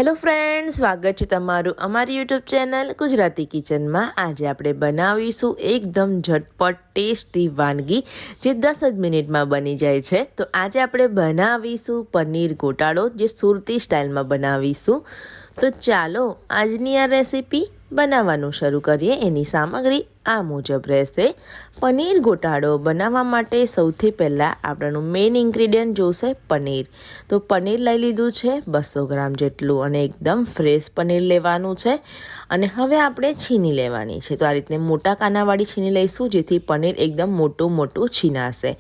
Hello friends, સ્વાગત છે તમારું અમારી યુટ્યુબ ચેનલ ગુજરાતી કિચનમાં। આજે આપણે બનાવીશું એકદમ ઝટપટ ટેસ્ટી વાનગી જે 10 જ મિનિટમાં બની જાય છે। તો આજે આપણે બનાવીશું પનીર ગોટાળો, જે સુરતી સ્ટાઇલમાં બનાવીશું। તો ચાલો આજની આ રેસીપી બનાવવાનું શરૂ કરીએ। એની સામગ્રી આ મુજબ રહેશે। પનીર ગોટાળો બનાવવા માટે સૌથી પહેલાં આપણનું મેઇન ઇન્ગ્રીડિયન્ટ જોશે પનીર। તો પનીર લઈ લીધું છે 200 ગ્રામ જેટલું, અને એકદમ ફ્રેશ પનીર લેવાનું છે। અને હવે આપણે છીની લેવાની છે। તો આ રીતે મોટા કાનાવાળી છીની લઈશું, જેથી પનીર એકદમ મોટું મોટું છીનાશે।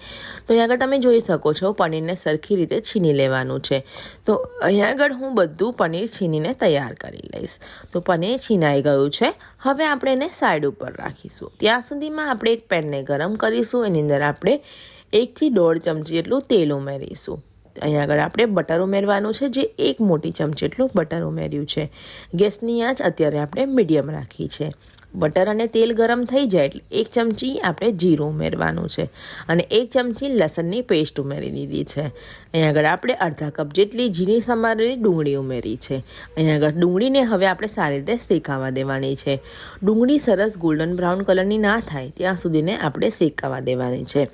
તો અહીં આગળ તમે જોઈ શકો છો પનીરને સરખી રીતે છીની લેવાનું છે। તો અહીંયા આગળ હું બધું પનીર છીનીને તૈયાર કરી લઈશ। તો પનીર છીનાઈ ગયું છે। હવે આપણે એને સાઈડ ઉપર રાખીશું। ત્યાં સુધીમાં આપણે એક પેનને ગરમ કરીશું। એની અંદર આપણે 1 થી 1.5 ચમચી જેટલું તેલ ઉમેરીશું। અહીંયા આગળ આપણે બટર ઉમેરવાનું છે, જે 1 મોટી ચમચી જેટલું બટર ઉમેર્યું છે। ગેસની આંચ અત્યારે આપણે મીડિયમ રાખી છે। બટર અને તેલ ગરમ થઈ જાય એટલે 1 ચમચી આપણે જીરું ઉમેરવાનું છે, અને 1 ચમચી લસણની પેસ્ટ ઉમેરી દીધી છે। અહીંયા આગળ આપણે અડધા કપ જેટલી ઝીણી સમારેલી ડુંગળી ઉમેરી છે। અહીંયા આગળ ડુંગળીને હવે આપણે સારી રીતે શેકાવા દેવાની છે। ડુંગળી સરસ ગોલ્ડન બ્રાઉન કલરની ના થાય ત્યાં સુધીને આપણે શેકાવા દેવાની છે,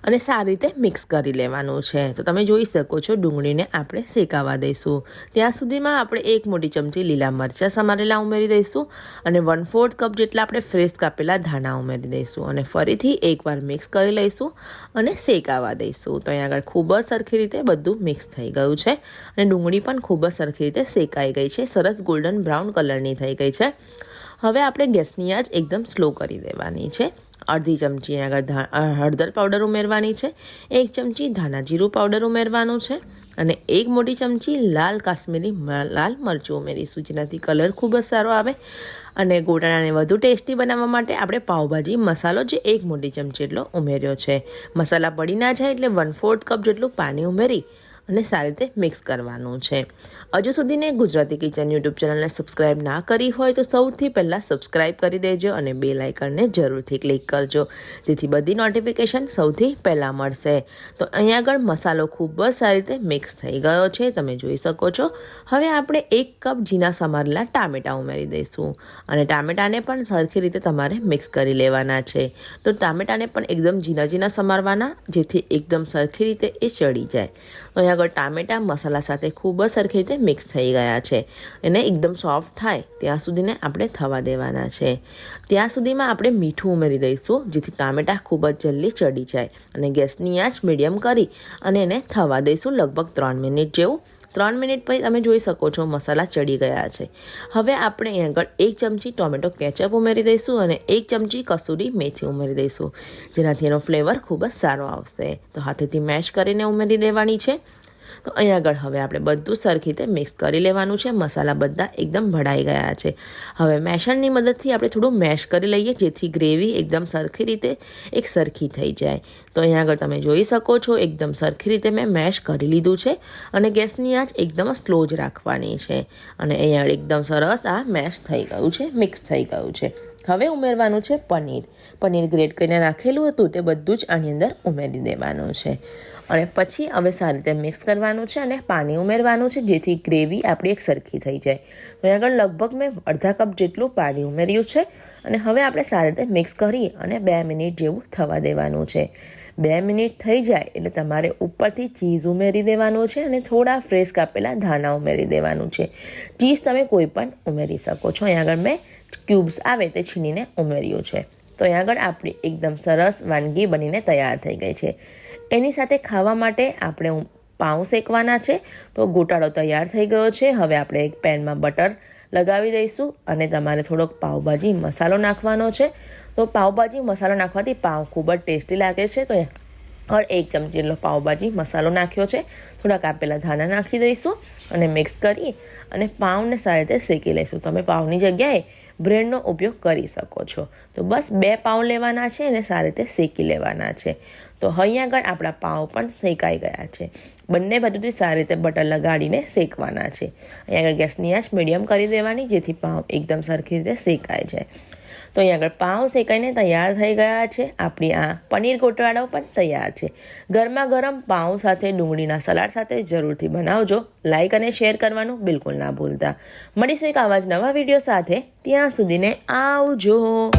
અને સારી રીતે મિક્સ કરી લેવાનું છે। તો તમે જોઈ શકો છો ડુંગળીને આપણે શેકાવા દઈશું। ત્યાં સુધીમાં આપણે 1 મોટી ચમચી લીલા મરચાં સમારેલા ઉમેરી દઈશું, અને 1/4 કપ જેટલા આપણે ફ્રેશ કાપેલા ધાણા ઉમેરી દઈશું, અને ફરીથી એકવાર મિક્સ કરી લઈશું અને શેકાવા દઈશું। તો અહીંયા આગળ ખૂબ જ સરખી રીતે બધું મિક્સ થઈ ગયું છે, અને ડુંગળી પણ ખૂબ જ સરખી રીતે શેકાઈ ગઈ છે, સરસ ગોલ્ડન બ્રાઉન કલરની થઈ ગઈ છે। હવે આપણે ગેસની આંચ એકદમ સ્લો કરી દેવાની છે। અડધી ચમચી આગળ હળદર પાવડર ઉમેરવાની છે, 1 ચમચી ધાણા જીરું પાવડર ઉમેરવાનું છે, અને 1 મોટી ચમચી લાલ કાશ્મીરી લાલ મરચું ઉમેરીશું, જેનાથી કલર ખૂબ જ સારો આવે। અને ગોટાળાને વધુ ટેસ્ટી બનાવવા માટે આપણે પાવભાજી મસાલો જે 1 મોટી ચમચી જેટલો ઉમેર્યો છે। મસાલા પડી ના જાય એટલે 1/4 કપ જેટલું પાણી ઉમેરી અને સારી રીતે મિક્સ કરવાનું છે। હજુ સુધીને ગુજરાતી કિચન યુટ્યુબ ચેનલને સબસ્ક્રાઈબ ના કરી હોય તો સૌથી પહેલાં સબસ્ક્રાઈબ કરી દેજો, અને બેલ આઇકનને જરૂરથી ક્લિક કરજો, જેથી બધી નોટિફિકેશન સૌથી પહેલાં મળશે। તો અહીંયા આગળ મસાલો ખૂબ જ સારી રીતે મિક્સ થઈ ગયો છે, તમે જોઈ શકો છો। હવે આપણે 1 કપ ઝીણા સમારેલા ટામેટાં ઉમેરી દઈશું, અને ટામેટાને પણ સરખી રીતે તમારે મિક્સ કરી લેવાના છે। તો ટામેટાને પણ એકદમ ઝીણા ઝીણા સમારવાના, જેથી એકદમ સરખી રીતે એ ચડી જાય। તો અહીંયા આગળ ટામેટાં મસાલા સાથે ખૂબ જ સરખી રીતે મિક્સ થઈ ગયા છે, એને એકદમ સોફ્ટ થાય ત્યાં સુધીને આપણે થવા દેવાના છે। ત્યાં સુધીમાં આપણે મીઠું ઉમેરી દઈશું, જેથી ટામેટાં ખૂબ જ જલ્દી ચડી જાય, અને ગેસની આંચ મીડિયમ કરી અને એને થવા દઈશું લગભગ 3 મિનિટ જેવું। 3 મિનિટ પછી તમે જોઈ શકો છો મસાલા ચડી ગયા છે। હવે આપણે અહીં આગળ 1 ચમચી ટોમેટો કેચઅપ ઉમેરી દઈશું, અને 1 ચમચી કસૂરી મેથી ઉમેરી દઈશું, જેનાથી એનો ફ્લેવર ખૂબ જ સારો આવશે। તો હાથેથી મેશ કરીને ઉમેરી દેવાની છે। તો અહીં આગળ હવે આપણે બધું સરખી રીતે મિક્સ કરી લેવાનું છે। મસાલા બધા એકદમ ભળાઈ ગયા છે। હવે મેશરની મદદથી આપણે થોડું મેશ કરી લઈએ, જેથી ગ્રેવી એકદમ સરખી રીતે એક સરખી થઈ જાય। તો અહીં આગળ તમે જોઈ શકો છો એકદમ સરખી રીતે મેં મેશ કરી લીધું છે, અને ગેસની આંચ એકદમ સ્લો જ રાખવાની છે, અને અહીં આગળ એકદમ સરસ આ મેશ થઈ ગયું છે, મિક્સ થઈ ગયું છે। હવે ઉમેરવાનું છે પનીર ગ્રેટ કરીને રાખેલું હતું તે બધું જ આની અંદર ઉમેરી દેવાનું છે, અને પછી હવે સારી રીતે મિક્સ કરવાનું છે, અને પાણી ઉમેરવાનું છે, જેથી ગ્રેવી આપણી એક સરખી થઈ જાય। તો આગળ લગભગ મેં અડધા કપ જેટલું પાણી ઉમેર્યું છે, અને હવે આપણે સારી રીતે મિક્સ કરી અને 2 મિનિટ જેવું થવા દેવાનું છે। 2 મિનિટ થઈ જાય એટલે તમારે ઉપરથી ચીઝ ઉમેરી દેવાનું છે, અને થોડા ફ્રેશ કાપેલા ધાણા ઉમેરી દેવાનું છે। ચીઝ તમે કોઈ પણ ઉમેરી શકો છો। અહીં આગળ મેં ક્યુબ્સ આવે તે છીનીને ઉમેર્યું છે। તો અહીં આગળ આપણી એકદમ સરસ વાનગી બનીને તૈયાર થઈ ગઈ છે। એની સાથે ખાવા માટે આપણે પાઉં શેકવાના છે। તો ગોટાળો તૈયાર થઈ ગયો છે। હવે આપણે એક પેનમાં બટર લગાવી દઈશું, અને તમારે થોડોક પાવભાજી મસાલો નાખવાનો છે। તો પાવભાજી મસાલો નાખવાથી પાઉં ખૂબ જ ટેસ્ટી લાગે છે। તો 1 ચમચી જેટલો પાવભાજી મસાલો નાખ્યો છે, થોડા કાપેલા ધાણા નાખી દઈશું, અને મિક્સ કરી અને પાઉંને સારી રીતે શેકી લઈશું। તમે પાઉંની જગ્યાએ બ્રેડનો ઉપયોગ કરી શકો છો। તો બસ 2 પાઉં લેવાના છે, અને સારી રીતે શેકી લેવાના છે। તો અહીં આગળ આપણા પાઉં પણ શેકાઈ ગયા છે। બંને બાજુથી સારી રીતે બટર લગાડીને શેકવાના છે। અહીં આગળ ગેસની આંચ મીડિયમ કરી દેવાની, જેથી પાઉં એકદમ સરખી રીતે શેકાઈ જાય। તો અહીં આગળ પાઉં શેકાઈને તૈયાર થઈ ગયા છે. આપણી આ પનીર ગોટાળો પણ તૈયાર છે. ગરમા ગરમ પાઉં સાથે ડુંગળીના સલાડ સાથે જરૂરથી બનાવજો. લાઈક અને શેર કરવાનું બિલકુલ ના ભૂલતા. મળીશું એક આવા જ નવા વિડીયો સાથે. ત્યાં સુધીને આવજો.